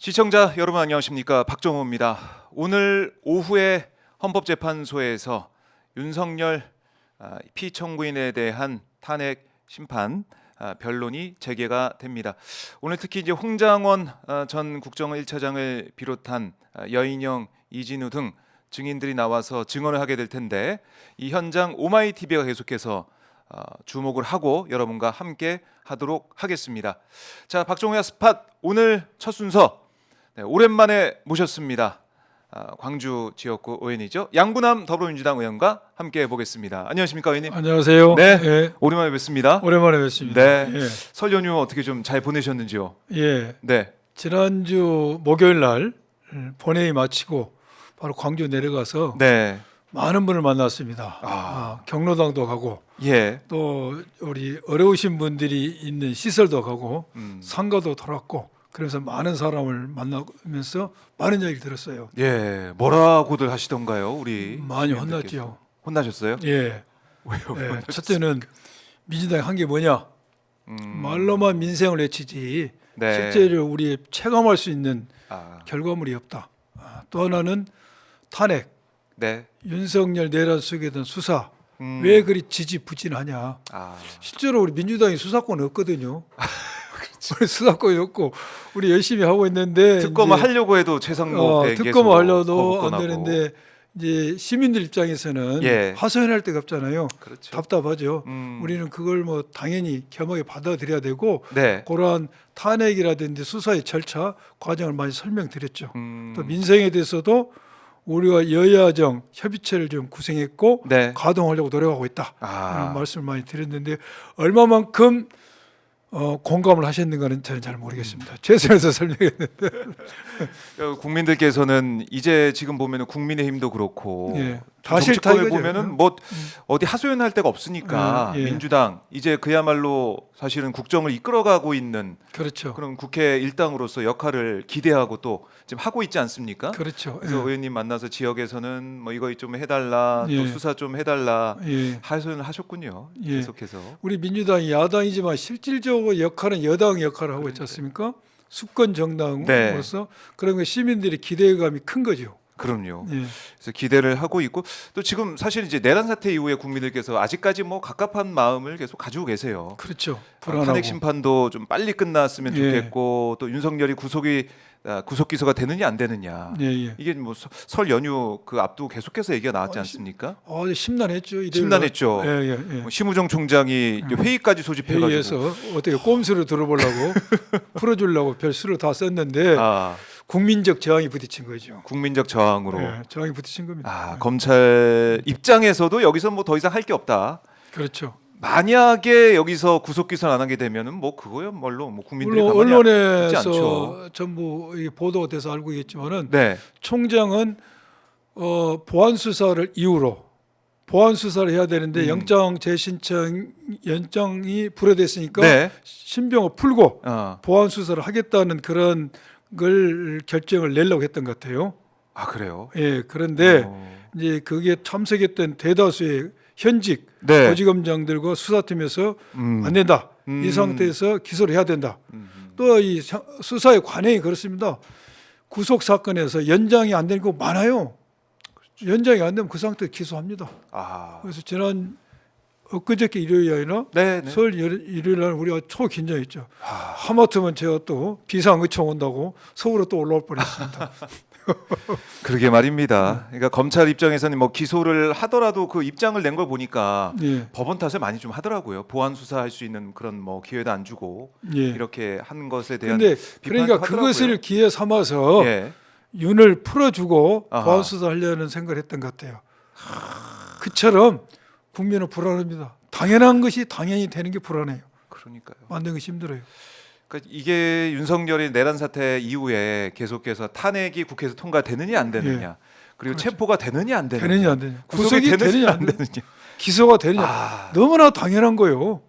시청자 여러분 안녕하십니까, 박정호입니다. 오늘 오후에 헌법재판소에서 윤석열 피청구인에 대한 탄핵 심판 변론이 재개가 됩니다. 오늘 특히 이제 홍장원 전 국정원 1차장을 비롯한 여인영, 이진우 등 증인들이 나와서 증언을 하게 될 텐데, 이 현장 오마이TV가 계속해서 주목을 하고 여러분과 함께 하도록 하겠습니다. 자, 박정호의 스팟 오늘 첫 순서, 오랜만에 모셨습니다. 광주 지역구 의원이죠, 양부남 더불어민주당 의원과 함께 해보겠습니다. 안녕하십니까, 의원님? 안녕하세요. 네, 예. 오랜만에 뵙습니다. 오랜만에 뵙습니다. 네, 예. 설 연휴 어떻게 좀 잘 보내셨는지요? 예. 네, 지난주 목요일 날 본회의 마치고 바로 광주 내려가서 네, 많은 분을 만났습니다. 경로당도 가고 예, 또 우리 어려우신 분들이 있는 시설도 가고 상가도 돌았고, 그래서 많은 사람을 만나면서 많은 얘기를 들었어요. 예, 뭐라고들 하시던가요, 우리? 많이 시민들께서? 혼났죠. 혼나셨어요? 예. 왜요? 예. 첫째는 민주당이 한 게 뭐냐? 말로만 민생을 외치지 네. 실제로 우리 체감할 수 있는 아, 결과물이 없다. 또 하나는 탄핵, 네, 윤석열 내란 속에 든 수사 음. 왜 그리 지지부진하냐. 아, 실제로 우리 민주당이 수사권 없거든요. 우리 수사권이 없고 우리 열심히 하고 있는데 특검을 이제, 하려고 해도 최상목 특검을 하려도 안 되는데 이제 시민들 입장에서는 예. 하소연할 데가 없잖아요. 그렇죠. 답답하죠. 음. 우리는 그걸 뭐 당연히 겸하게 받아들여야 되고, 네, 그러한 탄핵이라든지 수사의 절차 과정을 많이 설명드렸죠. 음. 또 민생에 대해서도 우리가 여야정 협의체를 좀 구성했고 네, 가동하려고 노력하고 있다. 아. 이런 말씀을 많이 드렸는데 얼마만큼 공감을 하셨는가는 저는 잘 모르겠습니다. 최선에서 설명했는데. 국민들께서는 이제 지금 보면은 국민의힘도 그렇고 예. 다 싫다 정치권을 이거죠. 보면은 뭐 어디 하소연할 데가 없으니까 예. 민주당 이제 그야말로 사실은 국정을 이끌어가고 있는 그렇죠. 그런 국회 일당으로서 역할을 기대하고 또 지금 하고 있지 않습니까? 그렇죠. 그래서 의원님 만나서 지역에서는 뭐 이거 좀 해달라, 또 예. 수사 좀 해달라 예. 하소연을 하셨군요. 예. 계속해서. 우리 민주당이 야당이지만 실질적으로 역할은 여당 역할을 하고 있지 않습니까? 수권 정당으로서. 그러면 시민들의 기대감이 큰 거죠. 그럼요. 예. 그래서 기대를 하고 있고, 또 지금 사실 이제 내란 사태 이후에 국민들께서 아직까지 뭐 갑갑한 마음을 계속 가지고 계세요. 그렇죠. 불안하고. 탄핵 심판도 좀 빨리 끝났으면 예. 좋겠고, 또 윤석열이 구속 기소가 되느냐 안 되느냐. 예, 예. 이게 뭐 설 연휴 그 앞두고 계속해서 얘기가 나왔지 않습니까? 심란했죠. 일요일 날. 심란했죠. 예, 예, 예. 뭐 심우정 총장이 이제 회의까지 소집해가지고 회의에서 어떻게 꼼수를 들어보려고 풀어주려고 별 수를 다 썼는데 국민적 저항이 부딪힌 거죠. 국민적 저항으로. 예, 저항이 부딪힌 겁니다. 검찰 입장에서도 여기서 뭐 더 이상 할 게 없다. 그렇죠. 만약에 여기서 구속 기소를 안 하게 되면은 뭐 그거야말로 뭐 국민들이 물론 가만히 있지 않죠. 언론에서 전부 이게 보도가 돼서 알고 있겠지만은 네, 총장은 보안 수사를 이유로 보안 수사를 해야 되는데 영장 재신청 연장이 불허됐으니까 네, 신병을 풀고 어. 보안 수사를 하겠다는 그런 걸 결정을 내려고 했던 것 같아요. 아 그래요? 예, 그런데 어. 이제 그게 참석했던 대다수의 현직 네. 고지검장들과 수사팀에서 안 된다. 이 상태에서 기소를 해야 된다. 또 이 수사의 관행이 그렇습니다. 구속 사건에서 연장이 안 되는 거 많아요. 연장이 안 되면 그 상태에서 기소합니다. 아, 그래서 엊그저께 일요일이 아니라 네, 네. 설 일요일 날 우리가 초긴장했죠. 하마터면 제가 또 비상의총 온다고 서울로 또 올라올 뻔했습니다. 그러게 말입니다. 그러니까 검찰 입장에서는 뭐 기소를 하더라도 그 입장을 낸 걸 보니까 예, 법원 탓을 많이 좀 하더라고요. 보안 수사할 수 있는 그런 뭐 기회도 안 주고 예. 이렇게 한 것에 대한 근데 비판도 그러니까 하더라고요. 그것을 기회 삼아서 예. 윤을 풀어주고 아하. 보안 수사하려는 생각을 했던 것 같아요. 그처럼 국민은 불안합니다. 당연한 것이 당연히 되는 게 불안해요. 그러니까요. 만드는 것이 힘들어요. 그러니까 이게 윤석열의 내란 사태 이후에 계속해서 탄핵이 국회에서 통과되느냐 안 되느냐, 그리고 그렇죠. 체포가 되느냐 안 되느냐, 되느냐 안 되느냐, 구속이 되느냐 안 되느냐. 기소가 되느냐, 아. 너무나 당연한 거예요.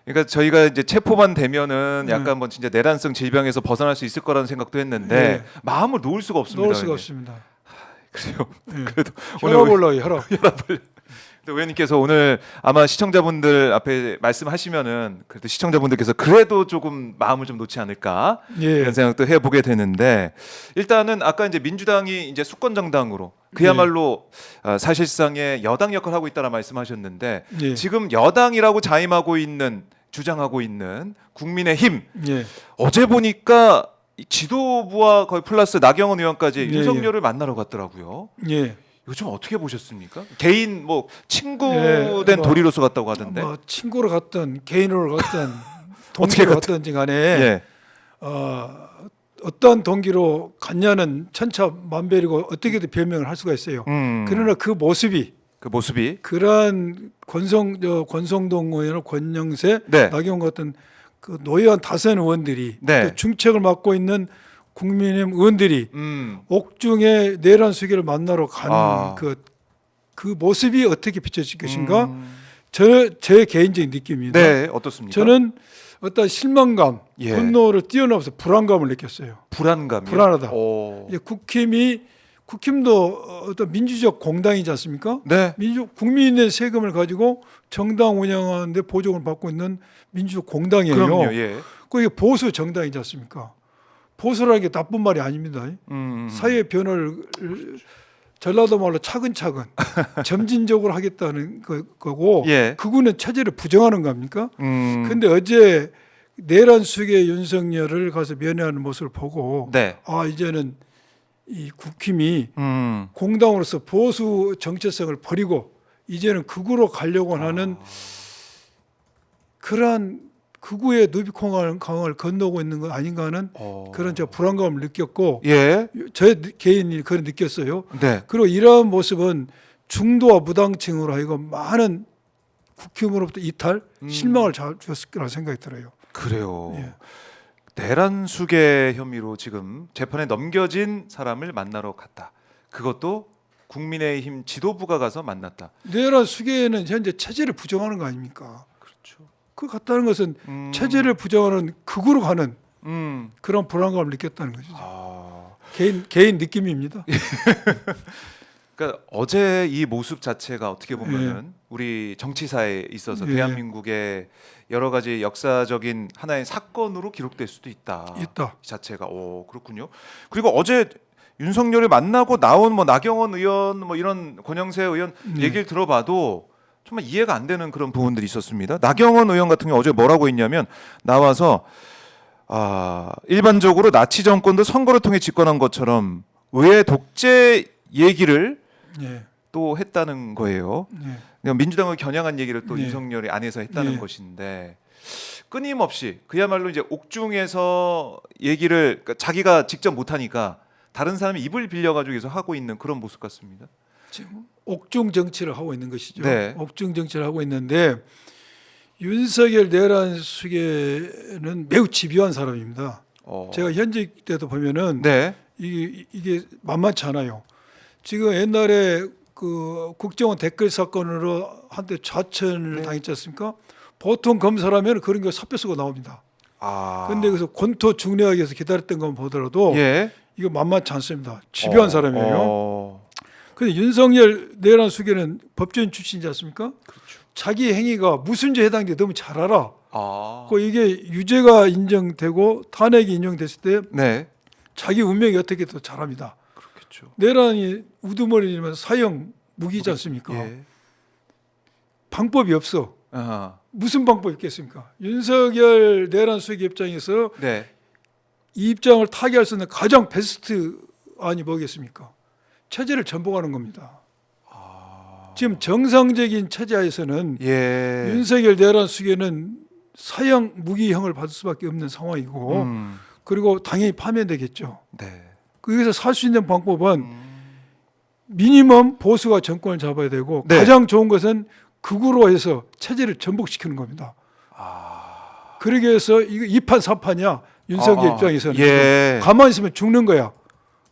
그러니까 저희가 이제 체포만 되면은 네. 약간 뭐 진짜 내란성 질병에서 벗어날 수 있을 거라는 생각도 했는데 네. 마음을 놓을 수가 없습니다. 넣을 수가 의원님. 없습니다. 그래요. 예. 그래도 혈압 올라요, 혈압. 근데 의원님께서 오늘 아마 시청자분들 앞에 말씀하시면은 그래도 시청자분들께서 그래도 조금 마음을 좀 놓지 않을까 예. 이런 생각도 해보게 되는데 일단은 아까 이제 민주당이 이제 수권 정당으로 그야말로 사실상의 여당 역할을 하고 있다라 말씀하셨는데 예. 지금 여당이라고 자임하고 있는 주장하고 있는 국민의힘 예. 어제 보니까 이 지도부와 거의 플러스 나경원 의원까지 예, 윤석열을 만나러 갔더라고요. 예. 요즘 어떻게 보셨습니까? 개인 뭐 친구된 예, 뭐, 도리로서 갔다고 하던데. 뭐 친구로 갔든 개인으로 갔든 어떻게 동기로 갔든지 간에 예. 어떤 동기로 갔냐는 천차만별이고 어떻게든 변명을 할 수가 있어요. 그러나 그 모습이 그 모습이 그러한 권성동 의원, 권영세, 네. 나경원 같은 그 노회원 다선 의원들이 네. 또 중책을 맡고 있는 국민의힘 의원들이 음. 옥중에 내란 수계를 만나러 가는 아. 그 모습이 어떻게 비춰질 것인가? 음. 제 개인적인 느낌입니다. 네, 어떻습니까? 저는 어떤 실망감, 예. 분노를 뛰어넘어서 불안감을 느꼈어요. 불안감이요. 불안하다. 오. 이제 국힘도 어떤 민주적 공당이지 않습니까? 네. 국민의 세금을 가지고 정당 운영하는데 보조금을 받고 있는 민주적 공당이에요. 그럼요. 예. 그게 보수 정당이지 않습니까? 보수라는 게 나쁜 말이 아닙니다. 사회 변화를 전라도 말로 차근차근 점진적으로 하겠다는 거고 예. 그거는 체제를 부정하는 겁니까? 근데 근데 어제 내란 수계 윤석열을 가서 면회하는 모습을 보고 네. 아 이제는 이 국힘이 음. 공당으로서 보수 정체성을 버리고 이제는 극우로 가려고 하는 그러한 극우의 누비콩강을 건너고 있는 거 아닌가 하는 그런 저 불안감을 느꼈고 예. 제 개인이 그런 느꼈어요. 네. 그리고 이러한 모습은 중도와 무당층으로 하여금 많은 국힘으로부터 이탈, 실망을 줬을 거라 생각이 들어요. 그래요. 예. 내란 수계 혐의로 지금 재판에 넘겨진 사람을 만나러 갔다. 그것도 국민의힘 지도부가 가서 만났다. 내란 수계는 현재 체제를 부정하는 거 아닙니까? 그렇죠. 그 같다는 것은 체제를 부정하는 극으로 가는 그런 불안감을 느꼈다는 것이죠. 아. 개인 느낌입니다. 그러니까 어제 이 모습 자체가 어떻게 보면은 우리 정치사에 있어서 예. 대한민국의 여러 가지 역사적인 하나의 사건으로 기록될 수도 있다. 있다. 이 자체가 그렇군요. 그리고 어제 윤석열을 만나고 나온 뭐 나경원 의원 뭐 이런 권영세 의원 얘기를 들어봐도 정말 이해가 안 되는 그런 부분들이 있었습니다. 나경원 의원 같은 경우 어제 뭐라고 했냐면 나와서 일반적으로 나치 정권도 선거를 통해 집권한 것처럼 왜 독재 얘기를 예. 또 했다는 거예요. 예. 그러니까 민주당을 겨냥한 얘기를 또 예. 윤석열이 안에서 했다는 예. 것인데 끊임없이 그야말로 이제 옥중에서 얘기를 그러니까 자기가 직접 못하니까 다른 사람이 입을 빌려가지고 계속 하고 있는 그런 모습 같습니다. 지금 옥중 정치를 하고 있는 것이죠. 네. 옥중 정치를 하고 있는데 윤석열 내란 수계는 매우 집요한 사람입니다. 제가 현직 때도 보면은 네. 이게 만만치 않아요. 지금 옛날에 그 국정원 댓글 사건으로 한때 좌천을 당했지 않습니까? 보통 검사라면 그런 게 사표 쓰고 나옵니다. 근데 그래서 권토 중례하기 위해서 기다렸던 건 보더라도 예. 이거 만만치 않습니다. 집요한 사람이에요. 어. 근데 윤석열 내란 수계는 법조인 출신이지 않습니까? 그렇죠. 자기 행위가 무슨 죄에 해당되는지 너무 잘 알아. 그 이게 유죄가 인정되고 탄핵이 인정됐을 때 네. 자기 운명이 어떻게 더 잘합니다. 그렇겠죠. 내란이 우두머리지만 사형 무기지 않습니까? 예. 방법이 없어. 아하. 무슨 방법이 있겠습니까? 윤석열 내란 수계 입장에서 네. 이 입장을 타개할 수 있는 가장 베스트 안이 뭐겠습니까? 체제를 전복하는 겁니다. 지금 정상적인 체제에서는 예. 윤석열 내란 수계는 사형 무기형을 받을 수밖에 없는 상황이고 그리고 당연히 파면되겠죠. 네. 거기서 살 수 있는 방법은 미니멈 보수가 정권을 잡아야 되고 네. 가장 좋은 것은 극우로 해서 체제를 전복시키는 겁니다. 그러기 위해서 이거 2판 4판이야. 윤석열 입장에서는. 예. 가만히 있으면 죽는 거야.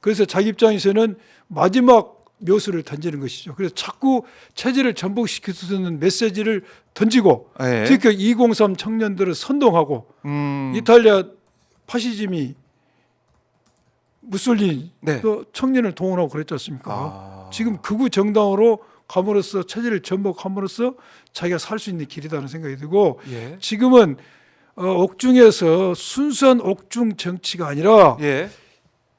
그래서 자기 입장에서는 마지막 묘수를 던지는 것이죠. 그래서 자꾸 체제를 전복시키는 메시지를 던지고 예. 특히 203 청년들을 선동하고 이탈리아 파시즘이 무솔리니 네. 또 청년을 동원하고 그랬지 않습니까? 지금 극우 정당으로 감으로써 체제를 전복함으로써 자기가 살 수 있는 길이라는 생각이 들고 예. 지금은 옥중에서 순수한 옥중 정치가 아니라 예.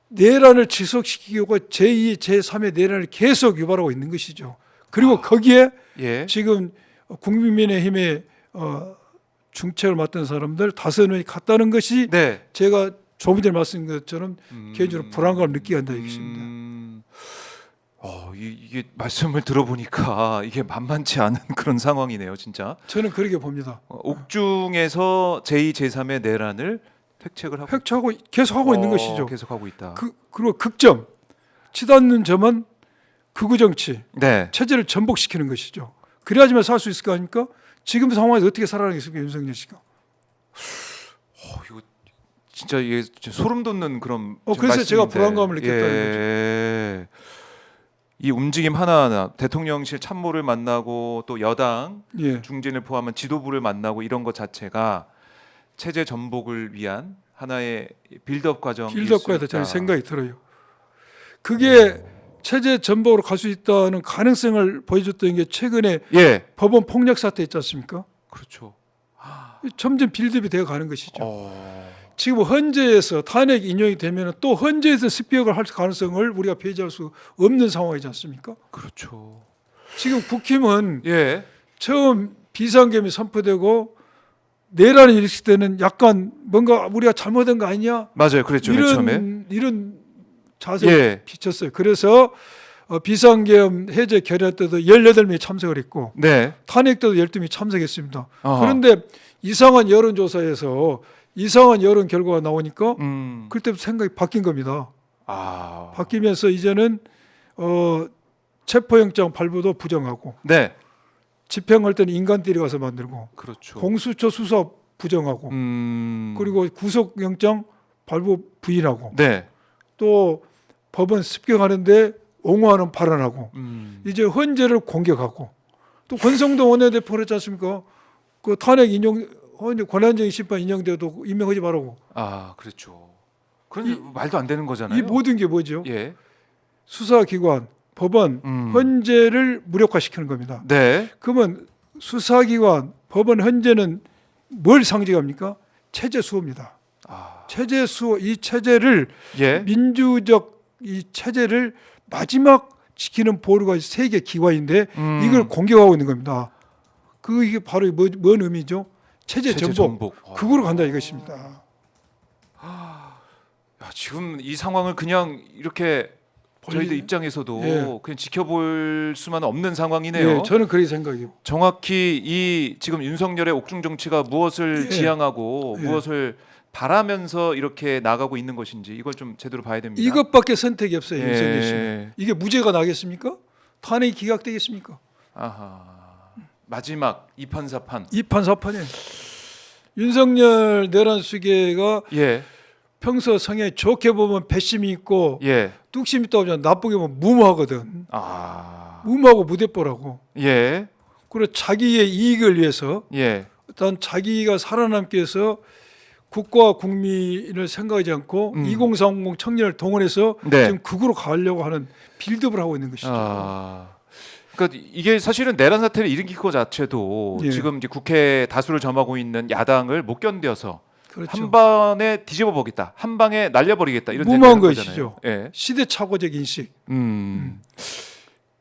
내란을 지속시키고 제2, 제3의 내란을 계속 유발하고 있는 것이죠. 그리고 거기에 예. 지금 국민의힘의 중책을 맡은 사람들 다선원이 갔다는 것이 네. 제가 조금 전에 말씀드린 것처럼 개인적으로 불안감을 느끼게 한다 이것입니다. 이게 말씀을 들어보니까 이게 만만치 않은 그런 상황이네요, 진짜. 저는 그렇게 봅니다. 옥중에서 제2, 제3의 내란을 획책을 하고 획책하고 계속 하고 있는 것이죠. 계속하고 있다. 그리고 극점, 치닫는 점은 극우 정치, 네. 체제를 전복시키는 것이죠. 그래야지만 살 수 있을 거 아닙니까? 지금 상황에서 어떻게 살아가겠습니까, 윤석열 씨가? 이거 진짜 이게 소름 돋는 그런 그래서 말씀인데. 제가 불안감을 느꼈다는 예. 이 움직임 하나하나 대통령실 참모를 만나고 또 여당 예. 중진을 포함한 지도부를 만나고 이런 것 자체가 체제 전복을 위한 하나의 빌드업 과정일 빌드업과에 수 저는 있다. 생각이 들어요. 그게 체제 전복으로 갈 수 있다는 가능성을 보여줬던 게 최근에 예. 법원 폭력 사태 있지 않습니까? 그렇죠. 점점 빌드업이 되어 가는 것이죠. 어. 지금 헌재에서 탄핵 인용이 되면 또 헌재에서 습격을 할 가능성을 우리가 배제할 수 없는 상황이지 않습니까? 그렇죠. 지금 국힘은 예. 처음 비상계엄이 선포되고 내란이 일으킬 때는 약간 뭔가 우리가 잘못한 거 아니냐 맞아요. 그랬죠. 맨 처음에. 이런 자세를 예. 비쳤어요. 그래서 비상계엄 해제 결의할 때도 18명이 참석을 했고 네. 탄핵 때도 12명이 참석했습니다. 아하. 그런데 이상한 여론조사에서 이상한 여론 결과가 나오니까 그때부터 생각이 바뀐 겁니다. 바뀌면서 이제는 체포영장 발부도 부정하고 네. 집행할 때는 인간 데려가서 만들고 그렇죠. 공수처 수사 부정하고 그리고 구속영장 발부 부인하고 네. 또 법원 습격하는데 옹호하는 발언하고 이제 헌재를 공격하고 또 권성동 원내대표 그랬지 않습니까? 그 탄핵 인용 권한쟁의 심판 인용돼도 임명하지 말라고. 그렇죠. 그런 말도 안 되는 거잖아요. 이 모든 게 뭐죠? 예. 수사기관, 법원, 헌재를 무력화시키는 겁니다. 네. 그러면 수사기관, 법원, 헌재는 뭘 상징합니까? 체제 수호입니다. 체제 수호, 이 체제를 예. 민주적 이 체제를 마지막 지키는 보루가 세계 기관인데 이걸 공격하고 있는 겁니다. 이게 바로 뭔 의미죠? 체제 전복. 극으로 간다 이것입니다. 지금 이 상황을 그냥 이렇게 저희들 입장에서도 예. 그냥 지켜볼 수만 없는 상황이네요. 예, 저는 그렇게 생각해요. 정확히 이 지금 윤석열의 옥중 정치가 무엇을 예. 지향하고 예. 무엇을 바라면서 이렇게 나가고 있는 것인지 이걸 좀 제대로 봐야 됩니다. 이것밖에 선택이 없어요. 예. 윤석열 씨는. 이게 무죄가 나겠습니까? 탄핵이 기각되겠습니까? 마지막 이판사판. 이판사판에 윤석열 내란 수계가 예. 평소 성향이 좋게 보면 배심이 있고 예. 뚝심이 있다고 하면 나쁘게 보면 무모하거든. 무모하고 무대뽀라고. 예. 그리고 자기의 이익을 위해서 예. 일단 자기가 살아남기 위해서 국가와 국민을 생각하지 않고 2030 청년을 동원해서 네. 지금 극으로 가려고 하는 빌드업을 하고 있는 것이죠. 그러니까 이게 사실은 내란 사태를 일으킨 것 자체도 예. 지금 이제 국회 다수를 점하고 있는 야당을 못 견뎌서 그렇죠. 한 번에 뒤집어 보겠다, 한 방에 날려버리겠다 이런 무모한 생각을 것이죠. 거잖아요. 예. 시대착오적 인식.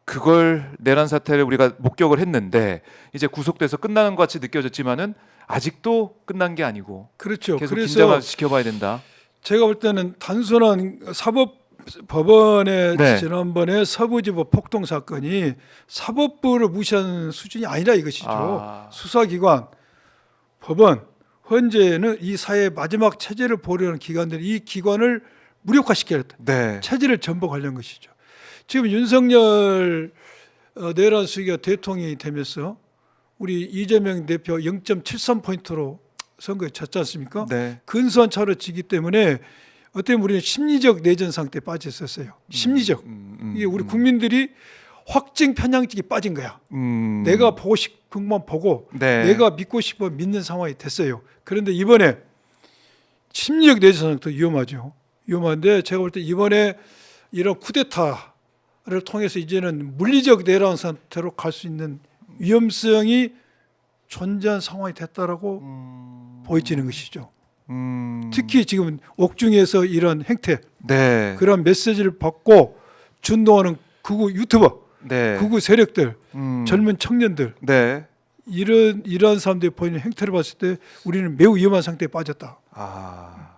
그걸 내란 사태를 우리가 목격을 했는데 이제 구속돼서 끝나는 것 같이 느껴졌지만은 아직도 끝난 게 아니고 그렇죠. 계속 그래서 긴장을 지켜봐야 된다. 제가 볼 때는 단순한 법원의 네. 지난번에 서부지법 폭동 사건이 사법부를 무시하는 수준이 아니라 이것이죠. 수사기관, 법원, 헌재는 이 사회의 마지막 체제를 보려는 기관들이 이 기관을 무력화시켜야 네. 체제를 전복하려는 것이죠. 지금 윤석열 내란 수기가 대통령이 되면서 우리 이재명 대표 0.73포인트로 선거에 졌지 않습니까? 네. 근소한 차로 지기 때문에 어떻게 보면 우리는 심리적 내전 상태에 빠져 있었어요. 심리적. 이게 우리 국민들이 확증 편향증이 빠진 거야. 내가 보고 싶은 것만 보고 네. 내가 믿고 싶어 믿는 상황이 됐어요. 그런데 이번에 심리적 내전 상태도 위험하죠. 위험한데 제가 볼 때 이번에 이런 쿠데타 통해서 이제는 물리적 내란 상태로 갈 수 있는 위험성이 존재한 상황이 됐다라고 보여지는 것이죠. 특히 지금 옥중에서 이런 행태, 네. 그런 메시지를 받고 준동하는 극우 유튜버, 네. 극우 세력들, 음. 젊은 청년들 네. 이런 사람들이 보이는 행태를 봤을 때 우리는 매우 위험한 상태에 빠졌다. 아.